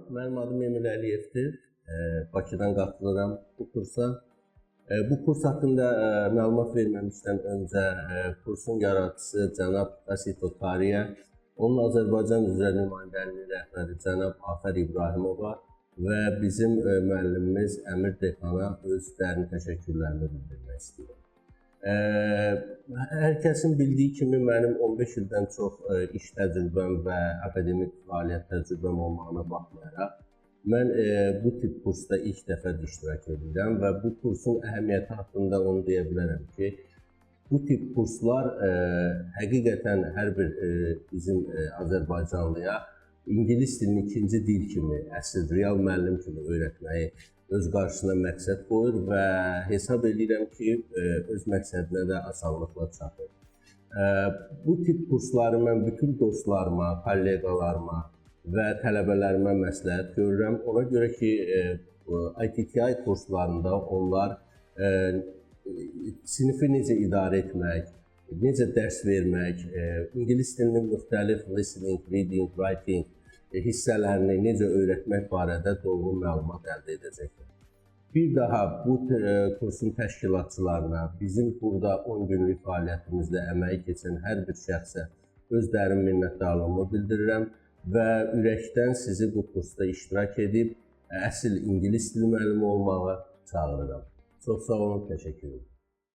Mənim adım Emil Əliyevdir. Bakıdan qatılıram bu kursa. Bu kurs haqqında məlumat verməmişdən öncə kursun yaradıcısı cənab Asito Tariyə, onun Azərbaycan üzrə nümayəndəliyi rəhbəri cənab Afər İbrahimova və bizim müəllimimiz Əmir Dekana öz dərin təşəkkürlərimi bildirmək istəyirəm. Hər kəsin bildiyi kimi mənim 15 ildən çox iş təcrübəm və akademik fəaliyyət təcrübəm olmağına baxmayaraq, mən bu tip kursda ilk dəfə iştirak edirəm və bu kursun əhəmiyyəti haqqında onu deyə bilərəm ki, bu tip kurslar həqiqətən hər bir bizim Azərbaycanlıya İngilis dilini ikinci dil kimi, əsl real müəllim kimi öyrətməyi öz qarşısına məqsəd qoyur və hesab edirəm ki, öz məqsədinə də asanlıqla çatır. Bu tip kursları mən bütün dostlarıma, kolleqalarıma və tələbələrimə məsləhət görürəm. Ona görə ki, ITTI kurslarında onlar sinifi necə idarə etmək, necə dərs vermək, İngilis dilinin müxtəlif listening, reading, writing hissələrini necə öyrətmək barədə dolğun məlumat əldə edəcəklər. Bir daha bu kursun təşkilatçılarına, bizim burada 10 günlük fəaliyyətimizdə əməyi keçən hər bir şəxsə öz dərin minnətdarlığımı bildirirəm və ürəkdən sizi bu kursda iştirak edib əsl İngilis dili müəllimi olmağa çağırıram. Çox sağ olun, təşəkkür ederim.